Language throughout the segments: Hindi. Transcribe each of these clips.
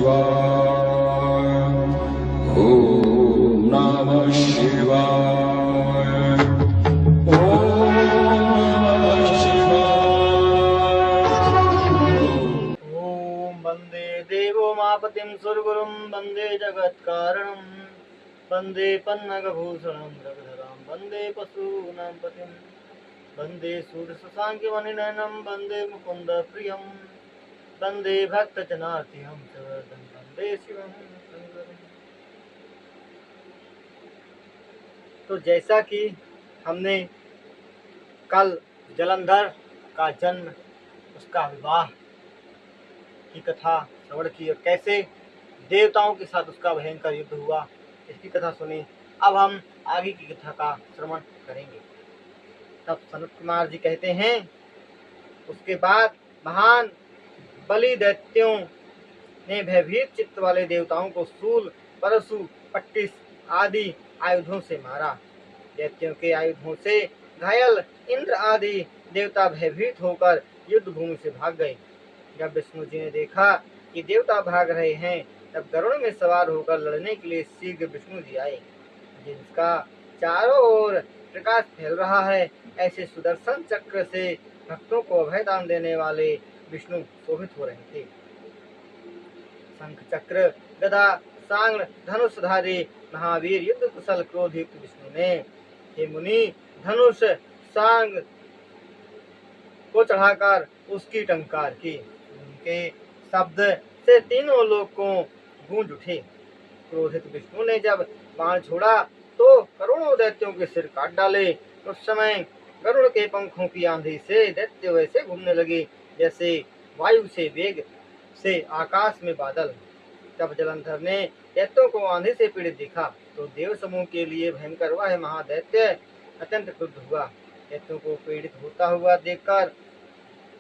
ओम नमः शिवाय। ओम नमः शिवाय। ओम वंदे देवोमापतिं सुरगुरुं वंदे जगत्कारणं वंदे पन्नगभूषणं जगधरां वंदे पशूनां पतिं वंदे सूर्यशशाङ्कमणिनयनं वंदे मुकुन्दप्रियं वंदे भक्तजनार्तिहं च वंदे शिवं शङ्करम्। तो जैसा कि हमने कल जलंधर का जन्म, उसका विवाह की कथा श्रवण की और कैसे देवताओं के साथ उसका भयंकर युद्ध हुआ, इसकी कथा सुनी। अब हम आगे की कथा का श्रवण करेंगे। तब सनत कुमार जी कहते हैं, उसके बाद महान बलि दैत्यों ने भयभीत चित्त वाले देवताओं को शूल, परशु, पट्टिस आदि आयुधों से मारा। दैत्यों के आयुधों से घायल इंद्र आदि देवता भयभीत होकर युद्ध भूमि से भाग गए। जब विष्णु जी ने देखा कि देवता भाग रहे हैं, तब गरुड़ में सवार होकर लड़ने के लिए शीघ्र विष्णु जी आए। जिसका चारों ओर प्रकाश फैल रहा है, ऐसे सुदर्शन चक्र से भक्तों को अभयदान देने वाले विष्णु शोभित हो रहे थे। शंख चक्र गदा सांग धनुषधारी महावीर युद्ध कुशल क्रोधयुक्त विष्णु ने, हे मुनि, धनुष सांग को चढ़ाकर उसकी टंकार की। उनके शब्द से तीनों लोकों गूंज उठे। क्रोधित विष्णु ने जब बाण छोड़ा तो करोड़ों दैत्यों के सिर काट डाले। उस समय गरुड़ के पंखों की आंधी से दैत्य वैसे घूमने लगे जैसे वायु से वेग से आकाश में बादल। तब जलंधर ने दैत्यों को आंधी से पीड़ित देखा तो देव समूह के लिए भयंकर वह महादैत्य अत्यंत क्रुद्ध हुआ। दैत्यों को पीड़ित होता हुआ देखकर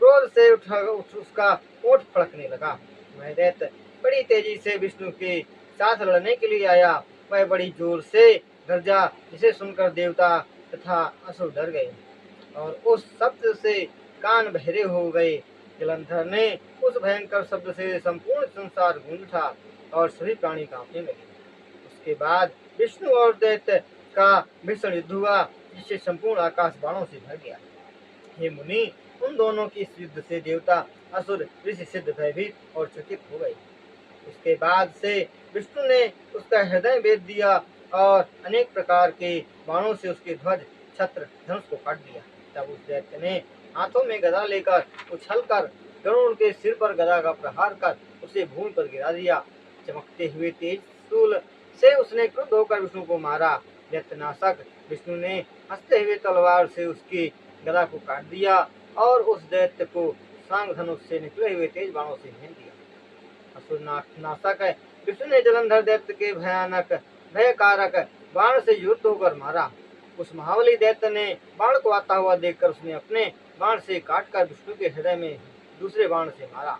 क्रोध से उसका ओठ फड़कने लगा। वह दैत्य बड़ी तेजी से विष्णु के साथ लड़ने के लिए आया। वह बड़ी जोर से गर्जा, जिसे सुनकर देवता तथा असुर डर गए और उस शब्द से कान बहरे हो गए। जलंधर ने उस भयंकर शब्द से संपूर्ण संसार गूंज उठा और सभी प्राणी कांपने लगे। उसके बाद विष्णु और दैत्य का भीषण युद्ध हुआ, जिससे संपूर्ण आकाश बाणों से भर गया। हे मुनि, उन दोनों की इस युद्ध से देवता, असुर, ऋषि सिद्ध भयभीत और चकित हो गए। उसके बाद से विष्णु ने उसका हृदय भेद दिया और अनेक प्रकार के बाणों से उसके ध्वज, छत्र, धनुष को काट दिया। तब उस दैत्य ने हाथों में गदा लेकर उछलकर गरुड़ के सिर पर गदा का प्रहार कर उसे भूमि पर गिरा दिया। चमकते हुए तेज शूल से उसने क्रुद्ध होकर विष्णु को मारा। दैत्यनाशक विष्णु ने हंसते हुए तलवार से उसकी गदा को काट दिया और उस दैत्य को सांग धनुष से निकले हुए तेज बाणों से भेज दिया। असुर नाशक विष्णु ने जलंधर दैत्य के भयानक भयकारक बाण से युद्ध होकर मारा। उस महाबली दैत्य ने बाण को आता हुआ देखकर उसने अपने बाण से काटकर विष्णु के हृदय में दूसरे बाण से मारा।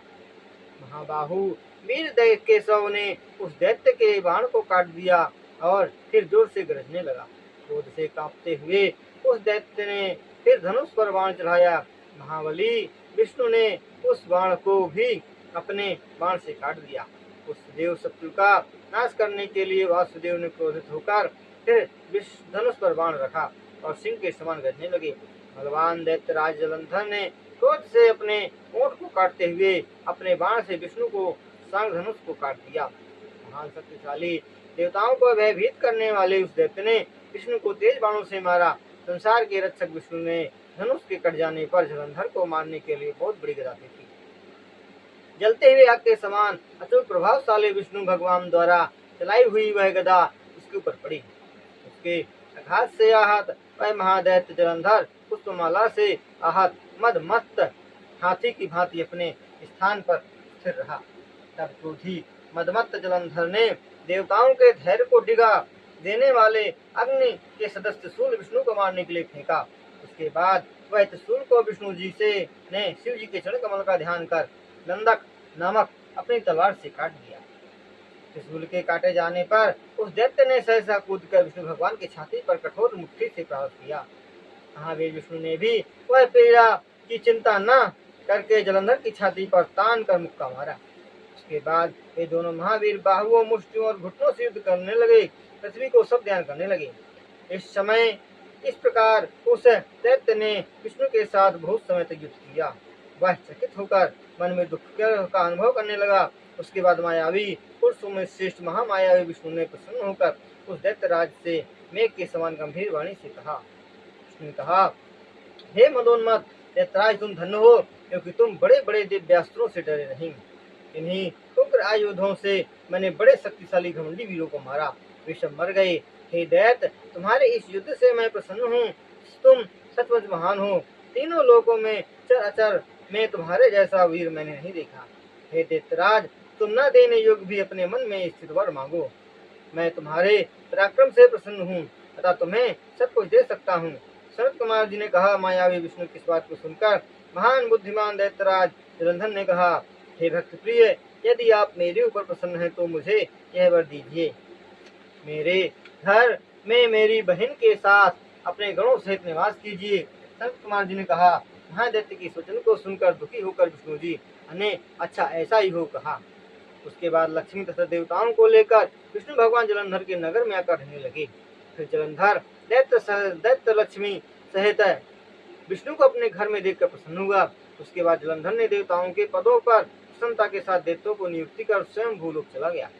महाबाहु वीर केशव ने उस दैत्य के बाण को काट दिया और फिर जोर से गरजने लगा। क्रोध से कांपते हुए उस दैत्य ने फिर धनुष पर बाण चढ़ाया। महाबली विष्णु ने उस बाण को भी अपने बाण से काट दिया। उस देव शत्रु का नाश करने के लिए वासुदेव ने क्रोधित होकर फिर धनुष पर बाण रखा और सिंह के समान गरजने लगे। भगवान दैत्यराज जलंधर ने क्रोध से अपने ओठ को काटते हुए अपने बाण से विष्णु को सांग धनुष को काट दिया। महान शक्तिशाली देवताओं को भयभीत करने वाले उस दैत्य ने विष्णु को तेज बाणों से मारा। संसार के रक्षक विष्णु ने धनुष के कट जाने पर जलंधर को मारने के लिए बहुत बड़ी गदा दी थी। जलते हुए आग के समान अचूक प्रभावशाली विष्णु भगवान द्वारा चलाई हुई वह गदा उसके ऊपर पड़ी। उसके आघात से आहत वह महादैत्य जलंधर पुष्पमाला से आहत मदमस्त हाथी की भांति अपने स्थान पर स्थिर रहा। तब क्रोधी मदमस्त जलंधर ने देवताओं के धैर्य को डिगा देने वाले अग्नि के सदस्य शूल विष्णु को मारने के लिए फेंका। उसके बाद वह त्रिशूल को विष्णु जी से ने शिव जी के चरण कमल का ध्यान कर नंदक नामक अपनी तलवार से काट दिया। त्रिशूल के काटे जाने पर उस दैत्य ने सहसा कूदकर विष्णु भगवान की छाती पर कठोर मुट्ठी से प्रहार किया। महावीर विष्णु ने भी वह पीड़ा की चिंता न करके जलंधर की छाती पर तान कर मुक्का मारा। उसके बाद ये दोनों महावीर बाहुओं, मुष्टियों और घुटनों से युद्ध करने लगे, पृथ्वी को सब ध्यान करने लगे। इस समय इस प्रकार उस दैत्य ने विष्णु के साथ बहुत समय तक युद्ध किया। वह चकित होकर मन में दुख का अनुभव करने लगा। उसके बाद मायावी पुरुषों में श्रेष्ठ महामायावी विष्णु ने प्रसन्न होकर उस दैत्यराज से मेघ के समान गंभीर वाणी से कहा। विष्णु ने कहा, हे मदोन्मत्त दैत्यराज, तुम धन्य हो, क्योंकि तुम बड़े बड़े दिव्यास्त्रों से डरे नहीं। इन्हीं उग्र आयुधों से मैंने बड़े शक्तिशाली घमंडी वीरों को मारा, वे सब मर गए। हे दैत्य, तुम्हारे इस युद्ध से मैं प्रसन्न हूँ। तुम सचमुच महान हो। तीनों लोकों में चर अचर में तुम्हारे जैसा वीर मैंने नहीं देखा। हे दैत्यराज, तुम न देने योग्य भी अपने मन में स्थित वर मांगो। मैं तुम्हारे पराक्रम से प्रसन्न हूँ, अतः तुम्हें सब कुछ दे सकता हूँ। सनत कुमार जी ने कहा। मायावी विष्णु की इस बात को सुनकर महान बुद्धिमान दैत्यराज जलंधर ने कहा, हे भक्त प्रिय, यदि आप मेरे ऊपर प्रसन्न हैं तो मुझे यह वर दीजिए। मेरे घर में मेरी बहन के साथ अपने गणों सहित निवास कीजिए। सनत कुमार जी ने कहा। महादैत्य की वचन को सुनकर दुखी होकर विष्णु जी ने अच्छा ऐसा ही हो कहा। उसके बाद लक्ष्मी तथा देवताओं को लेकर विष्णु भगवान जलंधर के नगर में आकर रहने लगे। फिर जलंधर दैत्य लक्ष्मी सहित विष्णु को अपने घर में देखकर प्रसन्न हुआ। उसके बाद जलंधर ने देवताओं के पदों पर प्रसन्नता के साथ दैत्यों को नियुक्ति कर स्वयं भूलोक चला गया।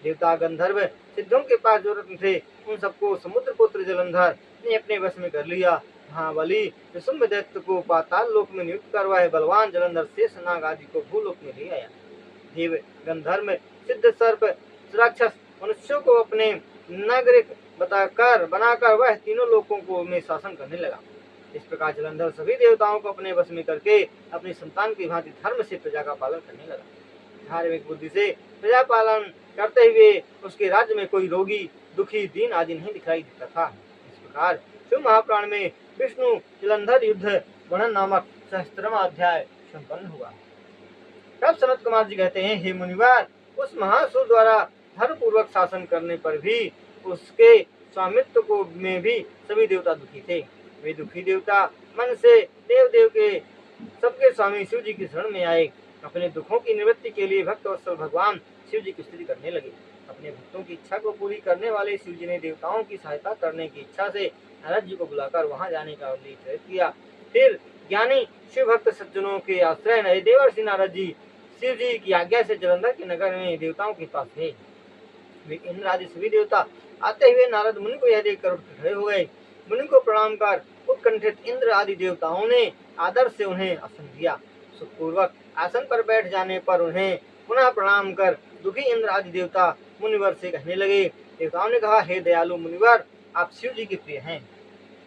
देवता गंधर्व सिद्धों के पास जो रत्न थे उन सबको समुद्र पुत्र जलंधर ने अपने वश में कर लिया। महाबली विशुंभ दैत्य को पाताल लोक में नियुक्त कर वह बलवान जलंधर शेष नाग आदि को भूलोक में ले आया। देव गंधर्व सिद्ध सर्प राक्षस मनुष्यों को अपने नागरिक बनाकर वह तीनों लोकों को में शासन करने लगा। इस प्रकार जलंधर सभी देवताओं को अपने वश में करके अपनी संतान की भांति धर्म से प्रजा का पालन करने लगा। धार्मिक बुद्धि से प्रजा पालन करते हुए उसके राज्य में कोई रोगी, दुखी, दीन आदि नहीं दिखाई देता था। इस प्रकार शिव महापुराण में विष्णु जलंधर युद्ध वर्णन नामक सहस्त्रवां अध्याय संपन्न हुआ। तब सनत कुमार जी कहते हैं, हे मुनिवर, उस महासुर द्वारा धर्म पूर्वक शासन करने पर भी उसके स्वामित्व को में भी सभी देवता दुखी थे। वे दुखी देवता मन से देव के सबके स्वामी शिव जी की शरण में आए। अपने दुखों की निवृत्ति के लिए भक्त वत्सल भगवान शिव जी की स्तुति करने लगे। अपने भक्तों की इच्छा को पूरी करने वाले शिव जी ने देवताओं की सहायता करने की इच्छा से नारद जी को बुलाकर वहां जाने का लिए प्रेरित किया। फिर ज्ञानी शिव भक्त सज्जनों के आश्रय नए देवर्षि नारद जी शिव जी की आज्ञा से जलंधर के नगर में देवताओं के पास गए। वे इंद्र आदि सभी देवता आते हुए नारद मुनि को यह देखकर उठ खड़े हो गए। मुनि को प्रणाम कर उत्कंठित इंद्र आदि देवताओं ने आदर से उन्हें आसन दिया। सुखपूर्वक आसन पर बैठ जाने पर उन्हें पुनः प्रणाम कर दुखी इंद्र आदि देवता मुनिवर से कहने लगे। देवताओं ने कहा, हे दयालु मुनिवर, आप शिव जी के प्रिय हैं,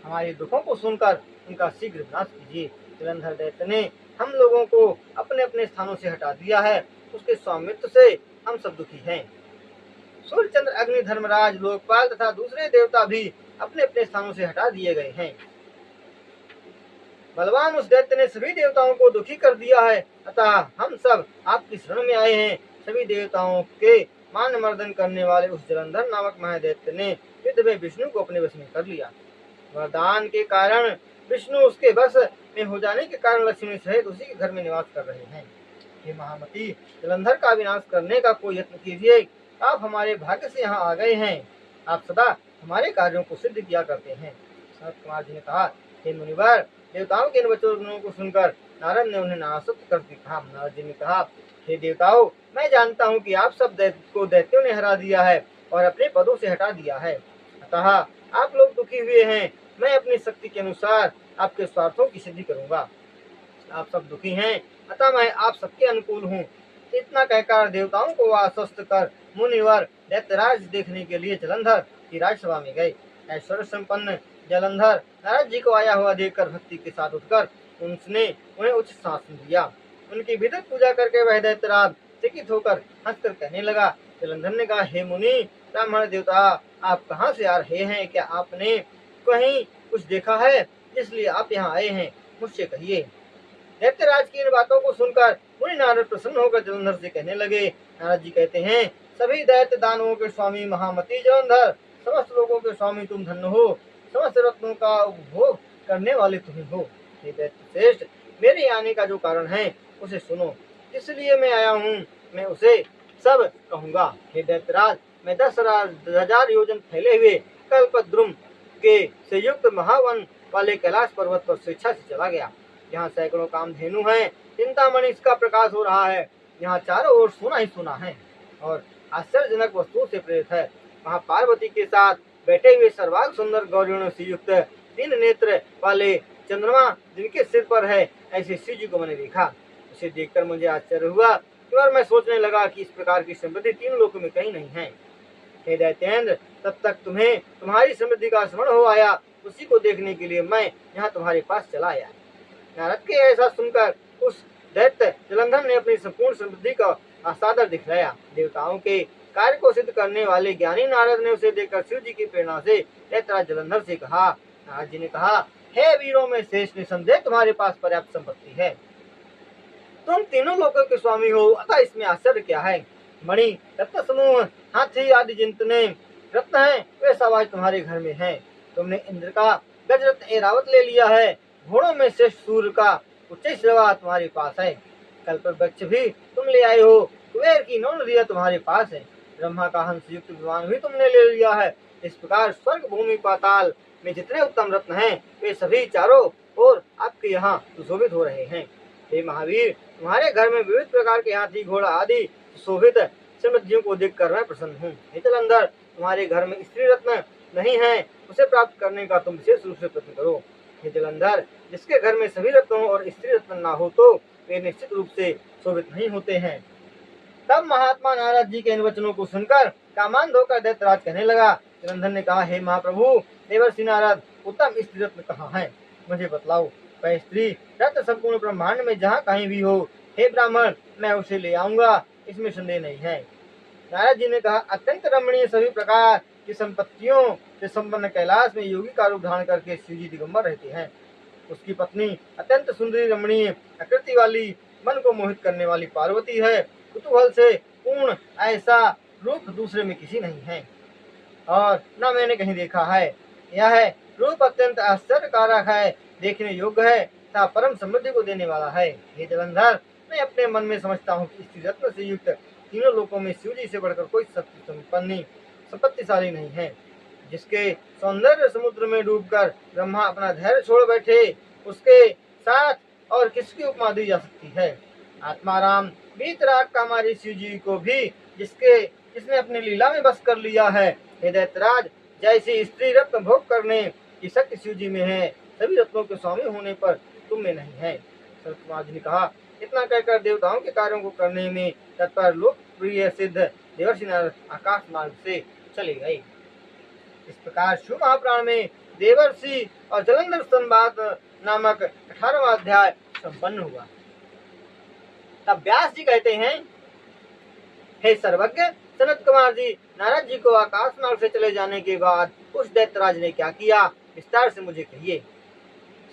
हमारे दुखों को सुनकर उनका शीघ्र विनाश कीजिए। जलंधर दैत्य ने हम लोगों को अपने अपने स्थानों से हटा दिया है, उसके स्वामित्व से हम सब दुखी हैं। सूर्य, चंद्र, अग्नि, धर्मराज, लोकपाल तथा दूसरे देवता भी अपने अपने स्थानों से हटा दिए गए हैं। बलवान उस दैत्य ने सभी देवताओं को दुखी कर दिया है, अतः हम सब आपकी शरण में आए हैं। सभी देवताओं के मान मर्दन करने वाले उस जलंधर नामक महादैत्य ने युद्ध में विष्णु को अपने वश में कर लिया। वरदान के कारण विष्णु उसके वश में हो जाने के कारण लक्ष्मी सहित उसी के घर में निवास कर रहे हैं। हे महामती, जलंधर का विनाश करने का कोई यत्न कीजिए। आप हमारे भाग्य से यहाँ आ गए हैं, आप सदा हमारे कार्यों को सिद्ध किया करते हैं। सनत कुमार जी ने कहा, हे मुनिवर, देवताओं के इन वचनों को सुनकर नारद ने उन्हें नाराज कर दिया। नारद जी ने कहा, हे देवताओं, मैं जानता हूँ कि आप सब दैत्यों ने हरा दिया है और अपने पदों से हटा दिया है, अतः आप लोग दुखी हुए हैं। मैं अपनी शक्ति के अनुसार आपके स्वार्थों की सिद्धि करूंगा। आप सब दुखी हैं, अतः मैं आप सबके अनुकूल हूँ। इतना कहकर देवताओं को आश्वस्त कर मुनिवर दैत्यराज देखने के लिए जलंधर की राजसभा में गए। ऐश्वर्य संपन्न जलंधर नारद जी को आया हुआ देखकर भक्ति के साथ उठकर उसने उन्हें उच्च शासन दिया। उनकी विधिवत पूजा करके वह दैत्यराज चकित होकर हंसकर कहने लगा। जलंधर ने कहा, हे मुनि, ब्राह्मण देवता, आप कहाँ से आ रहे हैं? क्या आपने कहीं कुछ देखा है इसलिए आप यहाँ आए हैं? मुझसे कहिए। दैत्यराज की इन बातों को सुनकर मुनि नारद प्रसन्न होकर जलंधर से कहने लगे। नारद जी कहते हैं, सभी दैत्य दानवों के स्वामी महामती जलंधर, समस्त लोगों के स्वामी तुम धन्य हो, समस्त रत्नों का उपभोग करने वाले तुम हो। हे दैत्य श्रेष्ठ, मेरे आने का जो कारण है उसे सुनो, इसलिए मैं आया हूँ। मैं उसे सब कहूँगा। हे दैत्यराज, मैं 10,000 योजन फैले हुए कल्पद्रुम के से युक्त महावन वाले कैलाश पर्वत पर स्वेच्छा से चला गया। यहाँ सैकड़ों कामधेनु हैं, चिंतामणि इसका प्रकाश हो रहा है। यहाँ चारों ओर सोना ही सोना है और आश्चर्यजनक वस्तुओं से प्रेरित है। वहाँ पार्वती के साथ बैठे हुए सर्वांग सुंदर गौरियों से युक्त 3 नेत्र वाले चंद्रमा जिनके सिर पर है, ऐसे शिव जी को मैंने देखा। उसे देखकर मुझे आश्चर्य हुआ और मैं सोचने लगा कि इस प्रकार की समृद्धि 3 लोकों में कहीं नहीं है। हे दैत्येंद्र, तब तक तुम्हें तुम्हारी समृद्धि का स्मरण हो आया। उसी को देखने के लिए मैं यहाँ तुम्हारे पास चला आया। नारद के ऐसा सुनकर उस दैत्य जलंधर ने अपनी संपूर्ण समृद्धि का सादर दिखलाया। देवताओं के कार्य को सिद्ध करने वाले ज्ञानी नारद ने उसे देखकर शिव जी की प्रेरणा से दैत्यराज जलंधर से कहा। नारद जी ने कहा, हे वीरों में श्रेष्ठ, निसंदेह तुम्हारे पास पर्याप्त संपत्ति है। तुम तीनों लोकों के स्वामी हो, अतः इसमें आश्चर्य क्या है। मणि, रत्न समूह, हाथी आदि जितने रत्न हैं वे सब आज तुम्हारे घर में हैं। तुमने इंद्र का गजरत्न ऐरावत ले लिया है। घोड़ों में श्रेष्ठ सूर्य का उच्च श्रवा तुम्हारे पास है। कल्प वृक्ष भी तुम ले आए हो। कुबेर की 9 नदियां तुम्हारे पास है। ब्रह्मा का हंस युक्त विमान भी तुमने ले लिया है। इस प्रकार स्वर्ग भूमि पाताल में जितने उत्तम रत्न हैं वे सभी चारों ओर आपके यहाँ सुशोभित हो रहे हैं। हे महावीर, तुम्हारे घर में विविध प्रकार के हाथी घोड़ा आदि सुशोभित समृद्धियों को देखकर मैं प्रसन्न हूँ। हे जलंधर, तुम्हारे घर में स्त्री रत्न नहीं है, उसे प्राप्त करने का तुम विशेष रूप से प्रयत्न करो। हे जलंधर, जिसके घर में सभी रत्नों और स्त्री रत्न न हो तो वे निश्चित रूप से शोभित नहीं होते हैं। तब महात्मा नारद जी के इन वचनों को सुनकर कामांध होकर दैत्यराज कहने लगा। जलंधर ने कहा, हे महाप्रभु देवर्षि नारद, उत्तम स्त्री रत्न कहाँ है, मुझे बतलाओ। वह स्त्री रत्न संपूर्ण ब्रह्मांड में जहाँ कहीं भी हो, हे ब्राह्मण, मैं उसे ले आऊंगा, इसमें संदेह नहीं है। नारद जी ने कहा, अत्यंत रमणीय सभी प्रकार की संपत्तियों से संपन्न कैलाश में योगी का रूप धारण करके शिव जी दिगंबर रहते हैं। उसकी पत्नी अत्यंत सुंदरी रमणीय आकृति वाली, मन को मोहित करने वाली पार्वती है। कुतूहल से पूर्ण ऐसा रूप दूसरे में किसी नहीं है और न मैंने कहीं देखा है। यह रूप अत्यंत आश्चर्यकारक है, देखने योग्य है तथा परम समृद्धि को देने वाला है। हे जलंधर, मैं अपने मन में समझता हूँ कि स्त्री रत्न से युक्त तीनों लोकों में शिव जी से बढ़कर कोई शक्ति संपन्नी संपत्तिशाली नहीं है। जिसके सौंदर्य समुद्र में डूबकर ब्रह्मा अपना धैर्य छोड़ बैठे, उसके साथ और किसकी उपमा दी जा सकती है। आत्माराम वीतराग कामारी शिव जी को भी जिसने अपनी लीला में बस कर लिया है। हे दैत्यराज, जैसी स्त्री रत्न भोग करने की शक्ति शिव जी में है, सभी रत्नों के स्वामी होने पर तुम में नहीं है। सनत कुमार जी ने कहा, इतना कहकर देवताओं के कार्यों को करने में तत्पर लोकप्रिय सिद्ध देवर्षि नारद आकाश मार्ग से चले गए। इस प्रकार शिव महापुराण में देवर्षि और जलंधर संवाद नामक 18वां अध्याय संपन्न हुआ। तब व्यास जी कहते हैं, हे सर्वज्ञ सनत कुमार जी, नारद जी को आकाश मार्ग से चले जाने के बाद उस दैत्यराज ने क्या किया, विस्तार से मुझे कहिए।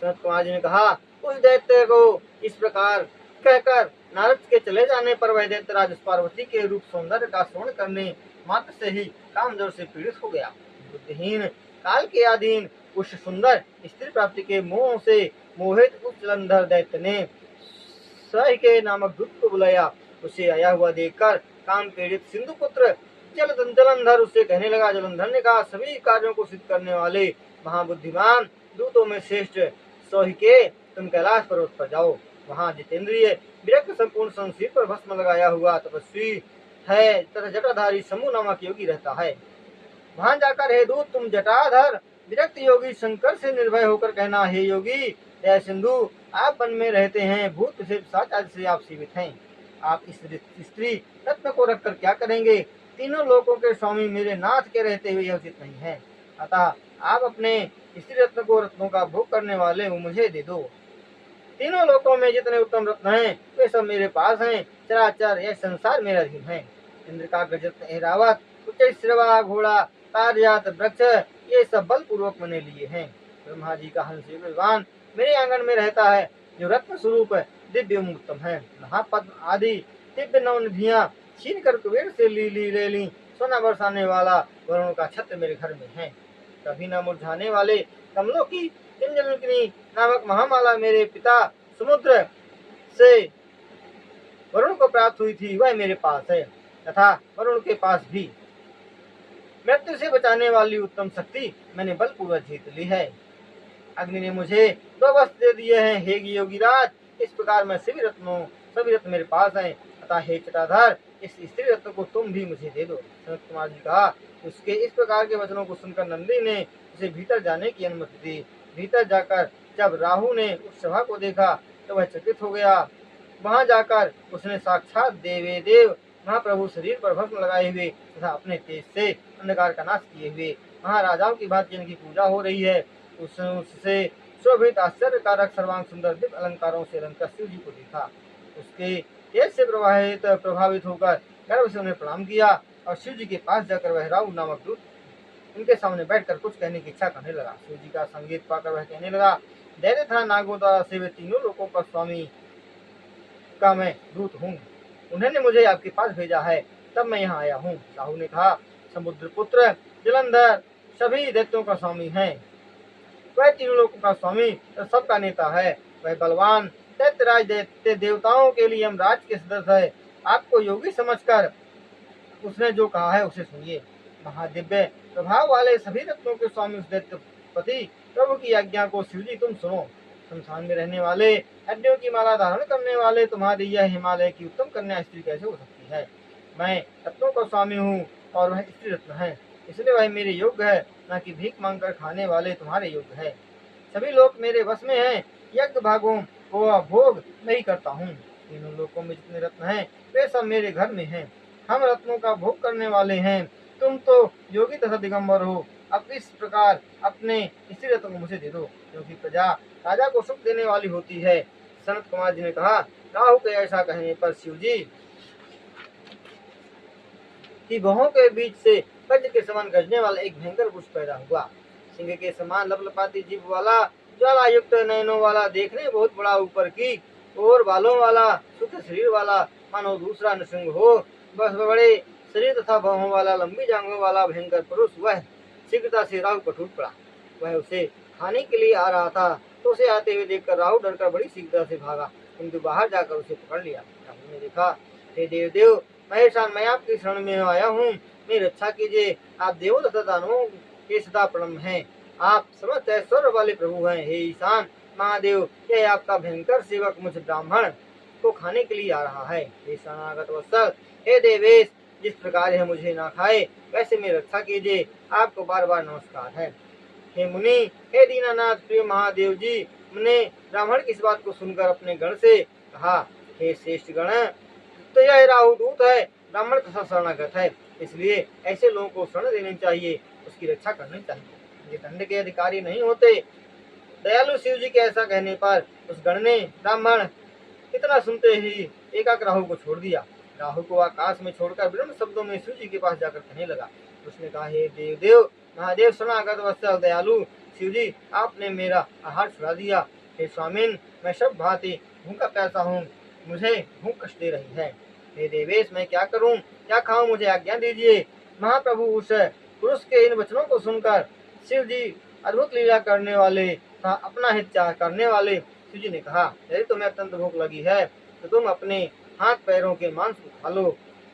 सनत कुमार जी ने कहा, उस दैत्य को इस प्रकार कहकर नारद के चले जाने पर वह दैत्यराज उस पार्वती के रूप सौंदर्य का श्रवण करने मात्र से ही कामजोर से पीड़ित हो गया। बुद्धिहीन काल के अधीन उस सुंदर स्त्री प्राप्ति के मोह से मोहित उस जलंधर दैत्य ने सह के नामक दूत को बुलाया। उसे आया हुआ देखकर काम पीड़ित सिंधु पुत्र जलंधर उससे कहने लगा। जलंधर ने कहा, सभी कार्यों को सिद्ध करने वाले महाबुद्धिमान दूतों में श्रेष्ठ सोहिके, तुम कैलाश पर्वत पर जाओ। वहाँ जितेंद्रिय विरक्त संपूर्ण संशील पर भस्म लगाया हुआ तपस्वी है तथा जटाधारी समूह नामक योगी रहता है। वहाँ जाकर हे दूत, तुम जटाधर विरक्त योगी शंकर से निर्भय होकर कहना, हे योगी दया सिंधु, आप वन में रहते हैं, भूत से साच आदि से आप सीमित हैं। आप इस स्त्री रत्न को रखकर क्या करेंगे। तीनों लोकों के स्वामी मेरे नाथ के रहते हुए यह उचित नहीं है। अतः आप अपने स्त्री रत्न को रत्नों का भोग करने वाले मुझे दे दो। तीनों लोकों में जितने उत्तम रत्न हैं वे सब मेरे पास हैं। चराचर यह संसार मेरा अधीन है। इंद्र का गजरत्न ऐरावत, उच्च श्रवा घोड़ा, पारिजात वृक्ष, ये सब बल पूर्वक मैंने लिए हैं। ब्रह्मा जी का हंस विद्वान मेरे आंगन में रहता है, जो रत्न स्वरूप दिव्य उत्तम है। महापद्म आदि दिव्य नवनिधियां छीन कर कुबेर से ले ली। सोना बरसाने वाला वरुण का छत्र मेरे घर में है। कभी न मुरझाने वाले कमलों की नामक महामाला मेरे पिता समुद्र से वरुण को प्राप्त हुई थी वह मेरे पास है, तथा वरुण के पास भी मृत्यु से बचाने वाली उत्तम शक्ति मैंने बलपूर्वक जीत ली है। अग्नि ने मुझे 2 वस्त्र दे दिए हैं, हे योगीराज। इस प्रकार मैं सभी रत्न मेरे पास हैं, अतः हे चटाधर, इस स्त्री रत्न को तुम भी मुझे दे दो। सनत कुमार जी कहा। उसके इस प्रकार के वचनों को सुनकर नंदी ने उसे भीतर जाने की अनुमति दी। भीतर जाकर जब राहु ने उस सभा को देखा तो वह चकित हो गया। वहां जाकर उसने साक्षात देव महाप्रभु शरीर पर भस्म लगाए हुए तथा अपने तेज से अंधकार का नाश किए हुए महाराजाओं की भांति जिनकी पूजा हो रही है, उससे शोभित आश्चर्यकारक सर्वांग सुंदर दिव्य अलंकारों से अलंकृत शिव जी को देखा। उसके तेज से प्रभावित होकर गर्व से उन्हें प्रणाम किया और शिव जी के पास जाकर वह राहु नामक दूत उनके सामने बैठकर कुछ कहने की इच्छा करने लगा। शिव जी का संगीत पाकर वह कहने लगा, दैत्य था नागों द्वारा सेवित तीनों लोगों का स्वामी का मैं दूत हूँ। उन्होंने मुझे आपके पास भेजा है, तब मैं यहाँ आया हूँ। राहु ने कहा, समुद्र पुत्र जलंधर सभी दैत्यों का स्वामी है। वह तीनों लोगों का स्वामी और सबका नेता है। वह बलवान दैत्यराज देवताओं के लिए यमराज के सदस्य है। आपको योगी समझकर उसने जो कहा है उसे सुनिए। महादिव्य प्रभाव वाले सभी रत्नों के स्वामी उस दैत्यपति प्रभु की आज्ञा को शिवजी तुम सुनो। शमशान में रहने वाले हड्डियों की माला धारण करने वाले तुम्हारी यह हिमालय की उत्तम कन्या स्त्री कैसे हो सकती है? मैं रत्नों का स्वामी हूँ और वह स्त्री रत्न है, इसलिए वह मेरे योग्य है, न कि भीख मांगकर खाने वाले तुम्हारे योग्य है। सभी लोग मेरे वश में हैं, यज्ञ भागों को भोग नहीं करता हूँ। तीनों लोगों में जितने रत्न हैं वे सब मेरे घर में हैं। हम रत्नों का भोग करने वाले हैं, तुम तो योगी तथा दिगंबर हो। अब इस प्रकार अपने स्त्री रत्न को मुझे दे दो, क्योंकि प्रजा राजा को सुख देने वाली होती है। सनत कुमार जी ने कहा, राहु के ऐसा कहने पर शिव जी की भौहों के बीच से वज्र के समान गरजने वाला एक भयंकर पुरुष पैदा हुआ। सिंह के समान लपलपाती जीभ वाला, ज्वाला युक्त नयनों वाला, देखने बहुत बड़ा, ऊपर की और बालों वाला, सूखे शरीर वाला, मानो दूसरा नृसिंह हो। बस बड़े शरीर तथा भौहों वाला, लंबी जांघों वाला भयंकर पुरुष वह शीघ्रता से राहु पर टूट पड़ा। वह उसे खाने के लिए आ रहा था, तो उसे आते हुए देखकर राहु डरकर बड़ी शीघ्रता से भागा, किंतु बाहर जाकर उसे पकड़ लिया। राहु ने देखा, हे देव महेशान, मैं आपकी शरण में आया हूँ, मेरी रक्षा कीजिए। आप देवों तथा दानवों के सदा प्रणम हैं। आप समस्त ऐश्वर्य वाले प्रभु हैं। हे ईशान महादेव, यह आपका भयंकर सेवक मुझ ब्राह्मण को खाने के लिए आ रहा है। हे शरणागत वत्सल, हे देवेश, जिस प्रकार यह मुझे ना खाए वैसे मेरी रक्षा कीजिए। आपको बार बार नमस्कार है। हे मुनि, हे दीनानाथ प्रिय महादेव जी ने ब्राह्मण की इस बात को सुनकर अपने गण से कहा, हे श्रेष्ठ गण, तो यह राहु दूत है, ब्राह्मण तथा शरणागत है, इसलिए ऐसे लोगों को शरण देनी चाहिए, उसकी रक्षा करनी चाहिए। ये दंड के अधिकारी नहीं होते। दयालु शिव जी के ऐसा कहने पर उस गण ने ब्राह्मण इतना सुनते ही एकाक राहु को छोड़ दिया। राहु को आकाश में छोड़कर विनम्र शब्दों में शिव जी के पास जाकर कहने लगा। उसने कहा, हे देव महादेव शरणागत वत्सल दयालु शिव जी, आपने मेरा आहार छुड़ा दिया। हे स्वामिन, मैं सब भांति भूखा प्यासा हूँ, मुझे भूख कष्ट दे रही है। हे देवेश, मैं क्या करूं, क्या खाऊं, मुझे आज्ञा दीजिए। महाप्रभु उस पुरुष के इन वचनों को सुनकर शिव जी अद्भुत लीला करने वाले तथा अपना हित चाह करने वाले शिव जी ने कहा, यदि तुम्हें अत्यंत भूख लगी है तो तुम अपने हाथ पैरों के मांस को खा लो।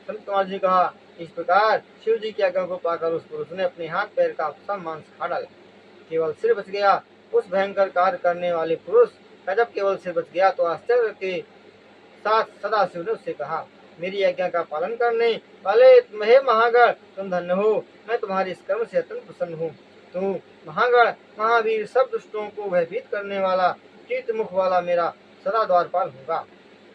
संत कुमार जी कहा, इस प्रकार शिव जी की आज्ञा को पाकर उस पुरुष ने अपने हाथ पैर का सब मांस खा डाला। केवल सिर बच गया। उस भयंकर कार्य करने वाले पुरुष का जब केवल सिर बच गया तो आश्चर्य के साथ सदाशिव ने उससे कहा, मेरी आज्ञा का पालन करने वाले हे महागण, तुम धन्य हो। मैं तुम्हारे इस कर्म से अत्यंत प्रसन्न हूँ। तू महागण महावीर सब दुष्टों को भयभीत करने वाला कीर्ति मुख वाला मेरा सदा द्वारपाल होगा।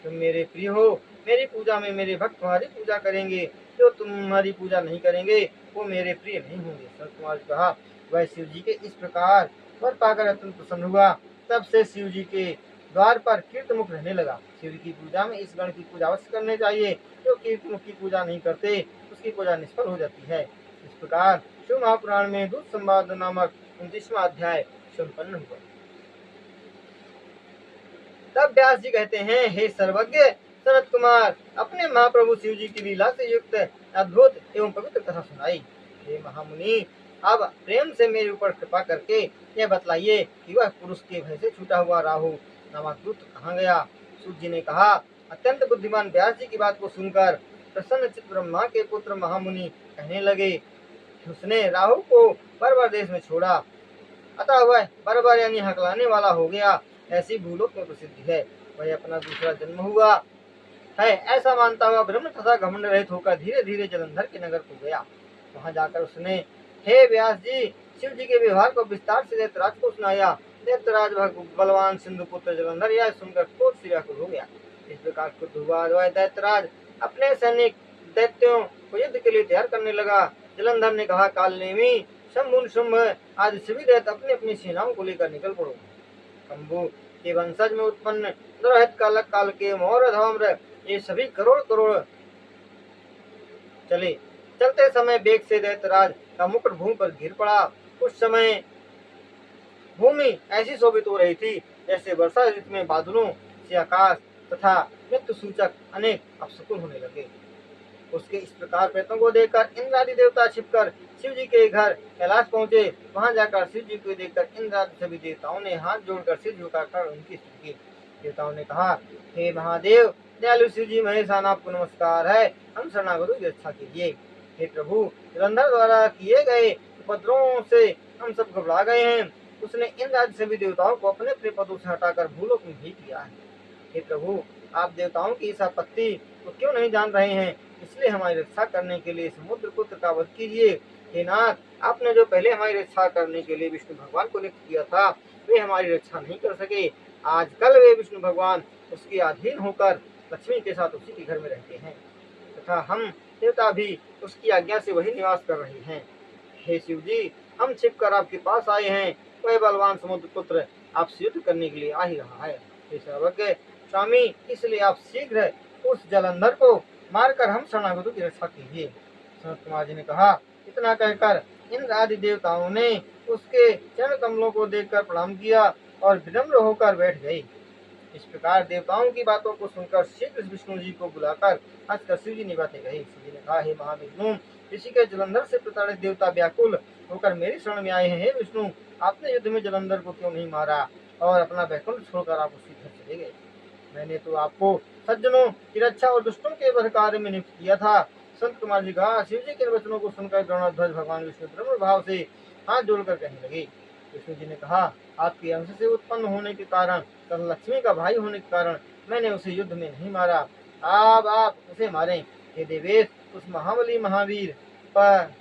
तुम मेरे प्रिय हो। मेरी पूजा में मेरे भक्त तुम्हारी पूजा करेंगे, जो तुम्हारी पूजा नहीं करेंगे वो मेरे प्रिय नहीं होंगे। संत कुमार जी कहा, वह शिव जी के इस प्रकार वर पाकर अत्यंत प्रसन्न हुआ। तब से शिव जी के द्वार पर कीर्तमुख रहने लगा। शिव की पूजा में इस गण की पूजा अवश्य करनी चाहिए। जो कीर्तमुख की पूजा नहीं करते उसकी पूजा निष्फल हो जाती है। इस प्रकार शिव महापुराण में दूत संवाद नामक 29वां अध्याय संपन्न हुआ। तब व्यास जी कहते हैं, हे सर्वज्ञ सनत कुमार, अपने महाप्रभु शिव जी की लीला से युक्त अद्भुत एवं पवित्र कथा सुनाई। हे महामुनि, अब प्रेम से मेरे ऊपर कृपा करके यह बतलाइए कि वह पुरुष के भय से छूटा हुआ राहु नामक दूत कहाँ गया। सूत जी ने कहा, अत्यंत बुद्धिमान व्यास जी की बात को सुनकर प्रसन्न चित्त ब्रह्मा के पुत्र महामुनि कहने लगे कि उसने राहु को बर्बर देश में छोड़ा, अतः वह बर्बर यानी हकलाने वाला हो गया, ऐसी भूलोक में प्रसिद्धि है। वह अपना दूसरा जन्म हुआ है, ऐसा मानता हुआ ब्रह्म तथा घमंड रहित होकर धीरे धीरे जलंधर के नगर को गया। वहां जाकर उसने हे व्यास जी शिव जी के व्यवहार को विस्तार से दैत्यराज को सुनाया। दैत्यराज बलवान सिंधु पुत्र जलंधर यह सुनकर क्रोध से व्याकुल हो गया। इस प्रकार क्रुद्ध हुआ वह दैत्यराज अपने सैनिक दैत्यों को युद्ध के लिए तैयार करने लगा। जलंधर ने कहा, कालनेमी शंभु शुंभ आदि सभी दैत्य अपनी अपनी सेनाओं को लेकर निकल पड़ो। शंभु के वंशज में उत्पन्न द्रोहित कालक काल के मौर्य धौम्र ये सभी करोड़ करोड़ चले। चलते समय वेग से दैत्यराज का मुकुट भूमि पर गिर पड़ा। उस समय भूमि ऐसी शोभित हो रही थी जैसे वर्षा ऋतु में बादलों से आकाश तथा मृत्यु सूचक अनेक अपशकुन होने लगे। उसके इस प्रकार प्रेतों को देखकर इंद्र आदि देवता छिपकर शिव जी के घर कैलाश पहुंचे। वहां जाकर शिव जी को देखकर इंद्र आदि सभी देवताओं ने हाथ जोड़कर सिर झुकाकर उनकी स्तुति की। देवताओं ने कहा, हे महादेव दयालु शिव जी महेशान, आपको नमस्कार है, हम शरणागतों की रक्षा कीजिए। हे प्रभु, जलंधर द्वारा किए गए उपद्रवों से हम सब घबरा गए हैं। उसने इंद्र आदि सभी देवताओं को अपने अपने पदों से हटाकर भूलोक में भेज दिया है। हे प्रभु, आप देवताओं की इस आपत्ति को क्यों नहीं जान रहे हैं, इसलिए हमारी रक्षा करने के लिए समुद्र पुत्र का वध कीजिए। हे नाथ, आपने जो पहले हमारी रक्षा करने के लिए विष्णु भगवान को नियुक्त किया था, वे हमारी रक्षा नहीं कर सके। आजकल वे विष्णु भगवान उसके अधीन होकर लक्ष्मी के साथ उसी के घर में रहते हैं तथा हम देवता भी उसकी आज्ञा से वही निवास कर रहे हैं। हे शिव जी, हम छिपकर आपके पास आए हैं। वह बलवान समुद्र पुत्र आपसे युद्ध करने के लिए आ ही रहा है। हे सर्वज्ञ स्वामी, इसलिए आप शीघ्र उस जलंधर को मारकर हम शरणागतों की रक्षा कीजिए। सनत कुमार जी ने कहा। इतना कहकर इंद्र आदि देवताओं ने उसके चरण कमलों को देखकर प्रणाम किया और विनम्र होकर बैठ गए। इस प्रकार देवताओं की बातों को सुनकर शीघ्र विष्णु जी को बुलाकर हंसकर शिव जी ने बातें कही। शिव जी ने कहा, हे महाविष्णु, ऋषि के जलंधर से प्रताड़ित देवता व्याकुल होकर मेरी शरण में आए हैं। हे विष्णु, आपने युद्ध में जलंधर को क्यों नहीं मारा और अपना वैकुंठ छोड़कर आप उसी घर चले गए? मैंने तो आपको सज्जनों की रक्षा और दुष्टों के वध कार्य में नियुक्त किया था। संत कुमार जी कहा। शिव जी के वचनों को सुनकर गरुड़ध्वज भगवान विष्णु ब्रह्म भाव से हाथ जोड़कर कहने लगे। विष्णु जी ने कहा, आपके अंश से उत्पन्न होने के कारण तथा लक्ष्मी का भाई होने के कारण मैंने उसे युद्ध में नहीं मारा। अब आप उसे मारें। हे देवेश, उस महाबली महावीर पर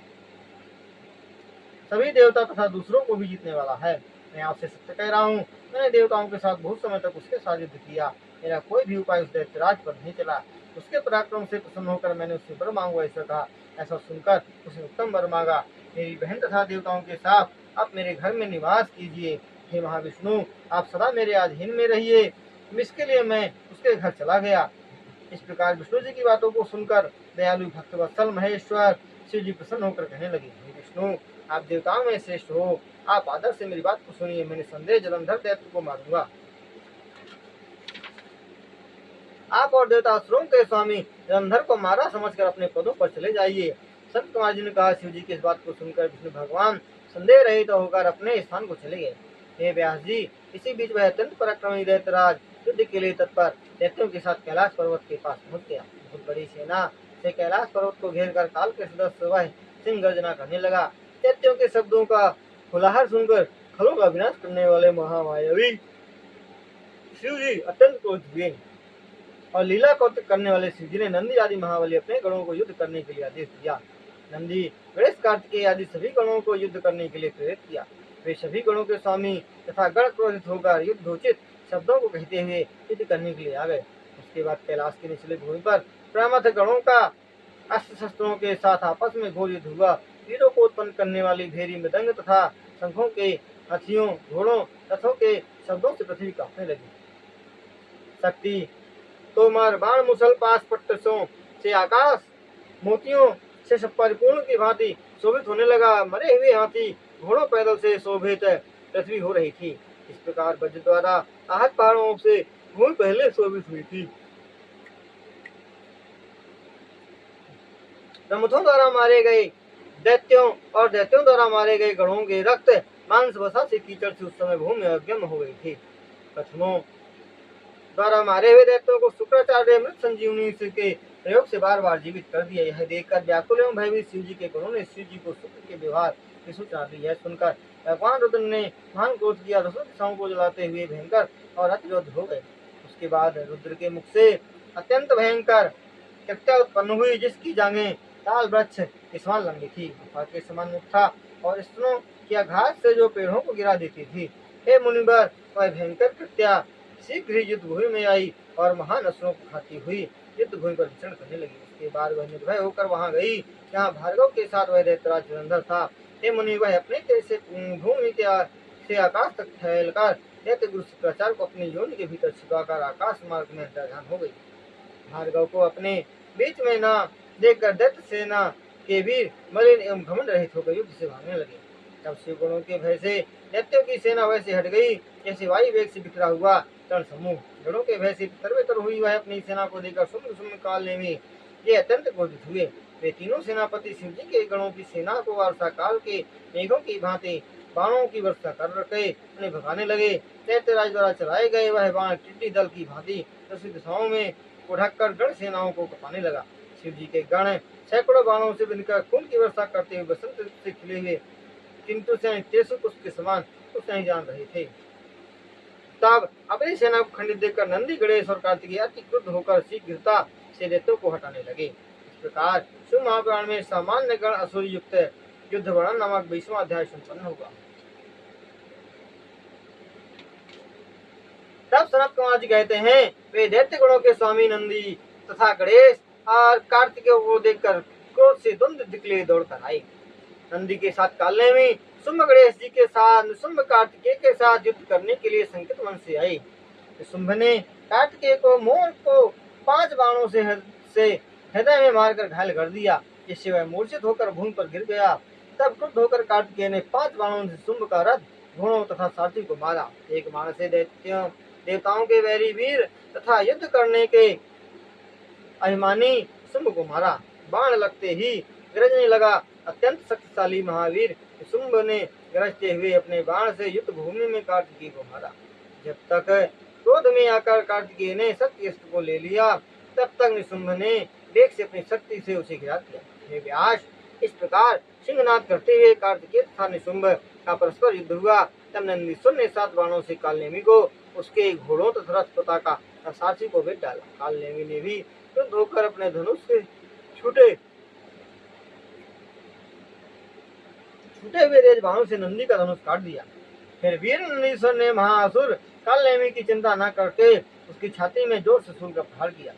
सभी देवता तथा दूसरों को भी जीतने वाला है। मैं आपसे सत्य कह रहा हूँ, मैंने देवताओं के साथ बहुत समय तक उसके साथ युद्ध किया। मेरा कोई भी उपाय उस दैत्यराज पर नहीं चला। उसके पराक्रम से प्रसन्न होकर मैंने उससे वर मांगूंगा ऐसा कहा। ऐसा सुनकर उसने उत्तम वर मांगा। मेरी बहन तथा देवताओं के साथ आप मेरे घर में निवास कीजिए। हे महाविष्णु, आप सदा मेरे अधीन में रहिए। इसके लिए मैं उसके घर चला गया। इस प्रकार विष्णु जी की बातों को सुनकर दयालु भक्तवत्सल महेश्वर शिव जी प्रसन्न होकर कहने लगे, हे विष्णु, आप देवताओं में श्रेष्ठ हो। आप आदर से मेरी बात को सुनिए। मैंने संदेह जलंधर दैत्य को मारूंगा। आप और देवता असुरों के स्वामी जलंधर को मारा समझकर अपने पदों पर चले जाइए। संत कुमार जी ने कहा। शिव जी की इस बात को सुनकर विष्णु भगवान संदेह रहित होकर अपने स्थान को चले गए। हे व्यास जी, इसी बीच वह अत्यंत पराक्रमी दैत्यराज युद्ध के लिए तत्पर दैत्यों के साथ कैलाश पर्वत के पास पहुंच गया। बहुत बड़ी सेना से कैलाश पर्वत को घेरकर काल के सदस्य वह सिंह गर्जना करने लगा। दैत्यों के शब्दों का कोलाहल सुनकर खलों का विनाश करने वाले महामायावी शिव जी अत्यंत क्रोधित हुए और लीला कौतुक करने वाले शिव जी ने नंदी आदि महाबली अपने गणों को युद्ध करने के लिए आदेश दिया। नंदी गणेश कार्तिकेय आदि सभी गणों को युद्ध करने के लिए प्रेरित किया। वे सभी गणों के स्वामी तथा गण क्रोधित होकर युद्धोचित शब्दों को कहते हुए युद्ध करने के लिए आ गए। उसके बाद कैलाश की निचली भूमि पर प्रमथ गणों का अस्त्र शस्त्रों के साथ आपस में घोर युद्ध हुआ। वीरों को उत्पन्न करने वाली भेरी मृदंग तथा शंखों के, हाथियों, घोड़ों, रथों के शब्दों से पृथ्वी कांपने लगी। शक्ति तोमर, बाण, मुसल, पास, पट्टसों से आकाश मोतियों से सब परिपूर्ण की भांति शोभित होने लगा। मरे हुए हाथी, घोड़ों, पैदल से शोभित पृथ्वी हो रही थी। इस प्रकार वज्र द्वारा आहत पहाड़ों से भूमि पहले शोभित हुई थी। प्रमुखों द्वारा मारे गए दैत्यों और दैत्यों द्वारा मारे गए गणों के रक्त मांस वसा से कीचड़ से उस समय भूमि अगम हो गई थी। प्रथमों द्वारा मारे हुए दैत्यों को शुक्राचार्य मृत संजीवनी के प्रयोग से बार बार जीवित कर दिया। यह देखकर व्याकुल एवं भयभीत शिव जी के गुणों ने शिव जी को शुक्र के व्यवहार की सूचना दी। यह सुनकर भगवान रुद्र ने महान क्रोध किया, दसों दिशाओं को जलाते हुए भयंकर और अतिरोध हो गए। उसके बाद रुद्र के मुख से अत्यंत भयंकर कृत्या उत्पन्न हुई, जिसकी जांघें ताल वृक्ष के समान लंबी थी, गुफा के समान मुख था और स्तनों की आघात से जो पेड़ों को गिरा देती थी। हे मुनिवर, वह भयंकर कृत्या शीघ्र ही युद्ध भूमि में आई और महान असुरों को खाती हुई युद्ध भूमि पर विचरण करने लगी। उसके बाद वह निर्भय होकर वहां गई जहाँ भार्गव के साथ वह दैत्यराज जलंधर था। हे मुनि, वह अपने तेज से भूमि से आकाश तक फैलकर दैत्य गुरु शुक्राचार्य को अपनी योनि के भीतर छिपाकर आकाश मार्ग में अंतर्धान हो गई। भार्गव को अपने बीच में न देखकर दैत्य सेना के वीर मलिन एवं घमंड रहित होकर युद्ध से भागने लगे। तब शिव गुणों के भय से दैत्यों की सेना वैसे हट गई जैसे वायु वेग से बिखरा हुआ तरण समूह। गणों के भय से तरबेतर हुई वह अपनी सेना को देखकर सुम्न काल में ये अत्यंत क्रोधित हुए। वे तीनों सेनापति शिव जी के गणों की सेना को वर्षा काल के मेघों की भांति बाणों की वर्षा कर रखे उन्हें भगाने लगे। दैत्यराज द्वारा चलाए गए वह बाण टिड्डी दल की भांति दस दिशाओं में उड़कर गण सेनाओं को कपाने लगा। शिव जी के गण सैकड़ों बाणों से बिनकर खून की वर्षा करते हुए बसंत ऋतु से खिले हुए किंतु तेसु पुष्प के समान कुछ नहीं जान रहे थे। तब अपनी सेना को खंडित देखकर नंदी, गणेश और कार्तिकेय अति क्रुद्ध होकर शीघ्रता से दैत्यों को हटाने लगे। इस प्रकार शिव महापुराण में सामान्य गण असुर युक्त युद्ध वर्णन नामक 20वां अध्याय संपन्न होगा। तब सनत कुमार जी कहते हैं, वे दैत्य गणों के स्वामी नंदी तथा गणेश और कार्तिकेय को देखकर क्रोध से द्वंद्व दिखले दौड़कर आए। नंदी के साथ कालने में शुंभ गणेश जी के साथ शुंभ कार्तिकेय के साथ युद्ध करने के लिए संकेत मन से आए। शुंभ ने कार्तिकेय को मोर को 5 बाणों से हृदय में मारकर घायल कर दिया, जिससे वह मूर्छित होकर भूमि पर गिर गया। तब क्रुद्ध होकर कार्तिकेय ने 5 बाणों से शुंभ का रथ, घोड़ों तथा सारथी को मारा। एक बाण से देवताओं के वैरी वीर तथा युद्ध करने के अभिमानी शुंभ को मारा। बाण लगते ही गरजने लगा। अत्यंत शक्तिशाली महावीर शुंभ ने गरजते हुए अपने बाण से युद्ध भूमि में कार्तिकेय को मारा। जब तक क्रोध में आकर कार्तिकेय ने शक्ति अस्त्र को ले लिया, तब तक निशुंभ ने वेग से अपनी शक्ति से उसे गिरा दिया। हे व्यास, इस प्रकार सिंहनाद करते हुए कार्तिकेय तथा निशुंभ का परस्पर युद्ध हुआ। तब नंदीश्वर ने 7 बाणों से कालनेमी को, उसके घोड़ों तथा रथ पताका तथा सारथी को भेद डाला। कालनेमी ने भी क्रुद्ध होकर अपने धनुष से छूटे हुए तेज बाणों से नंदी का धनुष काट दिया। फिर वीर नंदीश्वर ने महाअसुर कालनेमी की चिंता न करके उसकी छाती में जोर से शूल का प्रहार किया।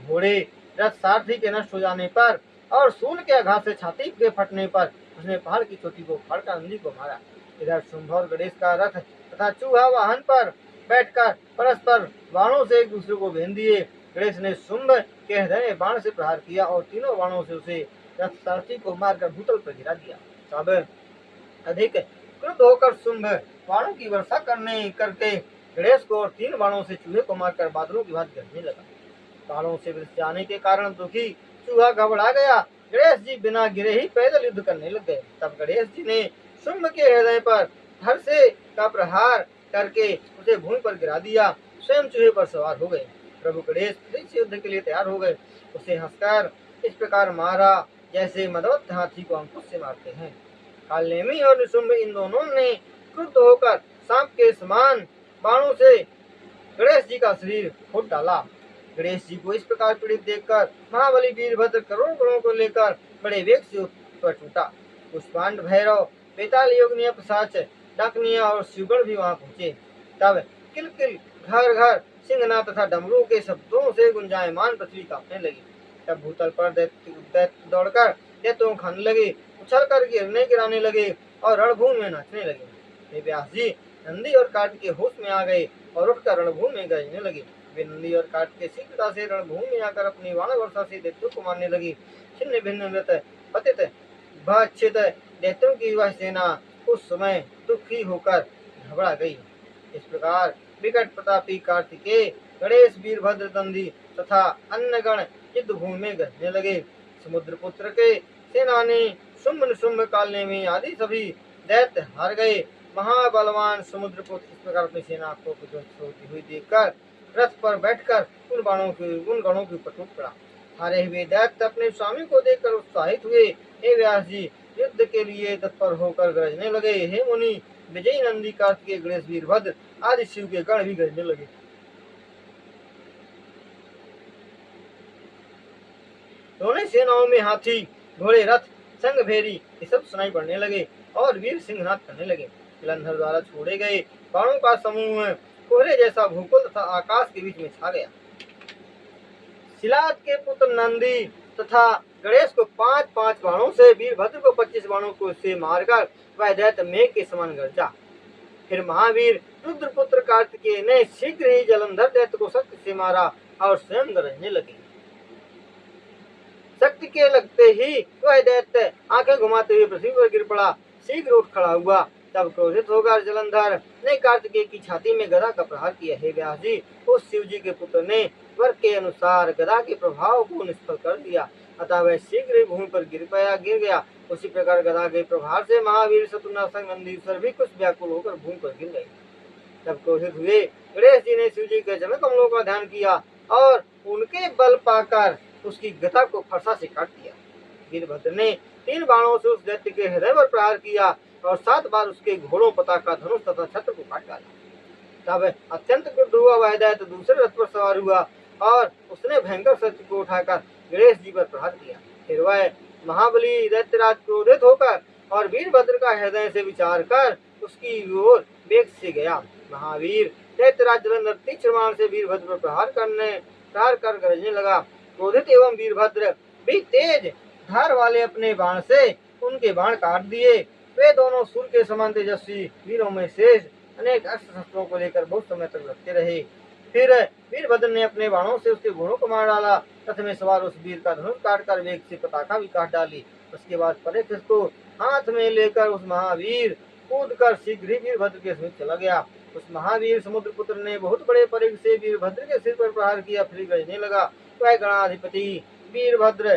घोड़े, रथ, सारथी के नष्ट हो जाने पर और शूल के आघात से छाती के फटने पर उसने पहाड़ की चोटी को उखाड़कर नंदी को मारा। इधर शुंभ और गणेश का रथ तथा चूहा वाहन पर बैठकर परस्पर बाणों से एक दूसरे को भेद दिए। गणेश ने शुंभ के हृदय में बाण से प्रहार किया और तीनों बाणों से उसे रथ सारथी को मारकर भूतल पर गिरा दिया। तब अधिक क्रुद्ध होकर शुंभ बाणों की वर्षा करके गणेश को और 3 बाणों से चूहे को मारकर बादलों की भांति गरजने लगा। बाणों से बरस जाने के कारण दुखी चूहा घबरा गया। गणेश जी बिना गिरे ही पैदल युद्ध करने लग गए। तब गणेश जी ने शुंभ के हृदय पर धड़ से का प्रहार करके उसे भूमि पर गिरा दिया। स्वयं चूहे पर सवार हो गए। प्रभु गणेश फिर से युद्ध के लिए तैयार हो गए। उसे हंसकर इस प्रकार मारा जैसे मदवत हाथी को अंकुश से मारते हैं। कालनेमी और निशुंभ इन दोनों ने क्रुद्ध होकर सांप के समान बाणों से गणेश जी का शरीर खोद डाला। गणेश जी को इस प्रकार पीड़ित देखकर महाबली वीरभद्र करोड़ों गणों को लेकर बड़े वेग से ऊपर टूटा। पुष्पांड, भैरव, बेताल, योगिनिया, पिशाच, डाकनिया और शिवगण भी वहां पहुंचे। तब किलकिल, घर घर, सिंहना तथा डमरू के शब्दों से गुंजायमान पृथ्वी कांपने लगी। तब भूतल पर दैत्य दौड़कर दैत्यों खाने लगे, उछल कर गिराने लगे और रणभूमि में नाचने लगे। हे व्यास जी, नंदी और कार्तिकेय होश में आ गए और उठकर रणभूमि में गरजने लगे। वे नंदी और कार्तिकेय शीघ्रता से रणभूमि में आकर अपनी बाण वर्षा से दैत्यों को मारने लगी। छिन्न भिन्न मृत पतित भक्षित दैत्यों की वह सेना उस समय दुखी होकर घबरा गई। इस प्रकार विकट प्रतापी कार्तिकेय, गणेश, वीरभद्र, नंदी तथा अन्य गण युद्ध भूमि में गरजने लगे। समुद्रपुत्र के सेनानी शुंभ, निशुंभ, कालनेमी आदि सभी दैत्य हार गए। महाबलवान समुद्रपुत्र इस प्रकार अपनी सेना को विध्वंस होती हुई देखकर रथ पर बैठकर उन गणों के ऊपर टूट पड़ा। हारे हुए दैत्य अपने स्वामी को देखकर उत्साहित हुए। हे व्यास जी, युद्ध के लिए तत्पर होकर गरजने लगे। हे मुनि, विजयी नंदी, कार्तिकेय, गणेश, वीरभद्र आदि शिव के गण भी गरजने लगे। दोनों सेनाओं में हाथी, घोड़े, रथ, संग भेरी ये सब सुनाई पड़ने लगे और वीर सिंहनाद करने लगे। जलंधर द्वारा छोड़े गए बाणों का समूह कोहरे जैसा भूगोल तथा आकाश के बीच में छा गया। शिलाद के पुत्र नंदी तथा गणेश को 5-5 बाणों से, वीरभद्र को 25 बाणों को से मारकर वह दैत्य मेघ के समान गरजा। फिर महावीर रुद्रपुत्र कार्तिकेय ने शीघ्र ही जलंधर दैत्य को शक्ति से मारा और स्वयं गरजने लगे। शक्ति के लगते ही वह दैत्य आंखें घुमाते हुए पृथ्वी पर गिर पड़ा, शीघ्र उठ खड़ा हुआ। तब क्रोधित होकर जलंधर ने कार्तिकेय की छाती में गदा का प्रहार किया। हे व्यास जी, उस शिव जी के पुत्र ने वर के अनुसार गदा के प्रभाव को निष्फल कर दिया, अतः वह शीघ्र ही भूमि पर गिर गया। उसी प्रकार गदा के प्रभार से महावीर शत्रुनाशक नंदीश्वर भी कुछ व्याकुल होकर भूमि पर गिर गए। तब क्रोधित हुए गणेश जी ने शिव जी के चरण कमलों का ध्यान किया और उनके बल पाकर उसकी गदा को फरसा से काट दिया। वीरभद्र ने 3 बाणों से उस दैत्य के हृदय पर प्रहार किया और 7 बार उसके घोड़ों, पताका, धनुष तथा छत्र को काट डाला। तब अत्यंत क्रुद्ध हुआ वह दैत्य दूसरे रथ पर सवार हुआ और उसने भयंकर शस्त्र को उठाकर गणेश जी पर प्रहार किया। फिर वह महाबली दैत्यराज क्रोधित होकर और वीरभद्र का हृदय से विचार कर उसकी ओर वेग से गया। महावीर दैत्यराज जलंधर तीक्ष्ण बाण से वीरभद्र पर प्रहार कर गरजने लगा। क्रोधित एवं वीरभद्र भी तेज धार वाले अपने बाण से उनके बाण काट दिए। वे दोनों सूर्य के समान तेजस्वी वीरों में शेष अनेक अस्त्र शस्त्रों को लेकर बहुत समय तक लड़ते रहे। फिर वीरभद्र ने अपने बाणों से उसके घोड़ों को मार डाला। रथ में सवार उस वीर का धनुष काटकर वेग से पताका भी काट डाली। उसके बाद परेख को हाथ में लेकर उस महावीर कूदकर शीघ्र ही वीरभद्र के समीप चला गया। उस महावीर समुद्रपुत्र ने बहुत बड़े परिघ से वीरभद्र के सिर पर प्रहार किया, फिर गरजने लगा। वह गणाधिपति वीरभद्र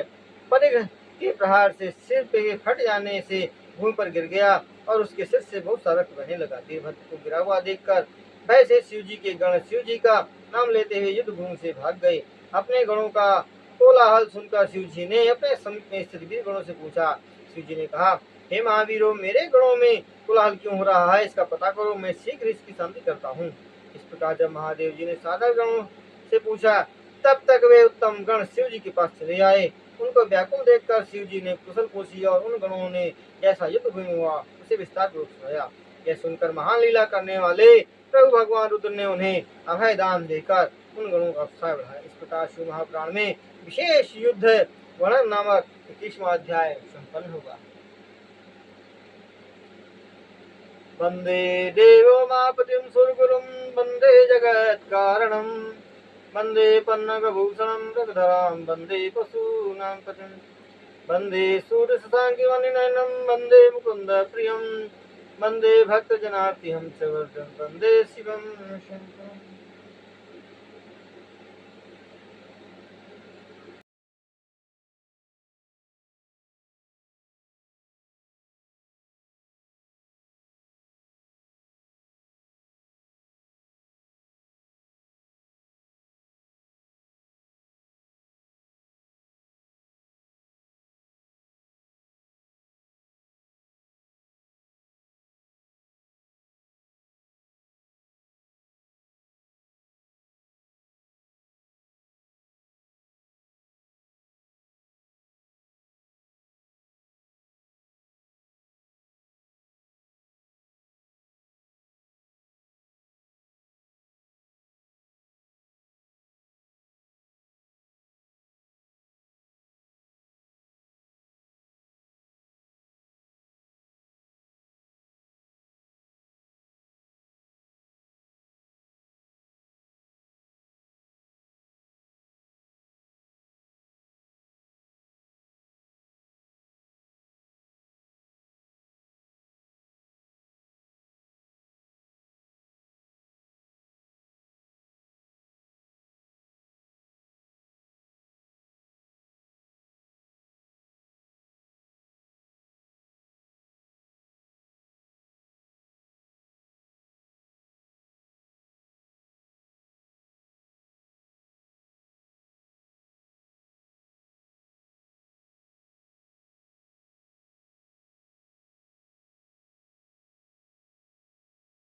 परिघ के प्रहार से सिर पे फट जाने से भूमि पर गिर गया और उसके सिर से बहुत सा रक्त बहने लगा। वीरभद्र को गिरा हुआ देखकर भय से शिव जी के गण शिव जी का नाम लेते हुए युद्ध भूमि से भाग गए। अपने गणों का कोलाहल सुनकर शिव जी ने अपने समीप में स्थित वीर गणों से पूछा। शिव जी ने कहा, हे महावीरों, मेरे गणों में कोलाहल क्यों हो रहा है, इसका पता करो, मैं शीघ्र इसकी शांति करता हूँ। इस प्रकार जब महादेव जी ने साधारण गणों से पूछा, तब तक वे उत्तम गण शिव जी के पास चले आए। उनको व्याकुल देखकर शिव जी ने कुशल पूछी और उन गणों ने जैसा युद्ध भूमि हुआ उसे विस्तार पूर्वक सुनाया। यह सुनकर महान लीला करने वाले प्रभु भगवान रुद्र ने उन्हें अभय दान देकर उन गणों का उत्साह बढ़ाया। इस प्रकार शिव महापुराण में विशेष युद्ध वर्णन नामक 21वां अध्याय संपन्न होगा। वंदे देवो मापतिं सुरगुरुं वंदे जगत कारणं वंदे पन्नगभूषणं रघुधरां वंदे पशूनां पतिं वंदे सूर्यशशाङ्कमणिनयनं वंदे मुकुन्द प्रियं वंदे भक्तजनार्तिहं च वर्धं वंदे शिवं शङ्करम्।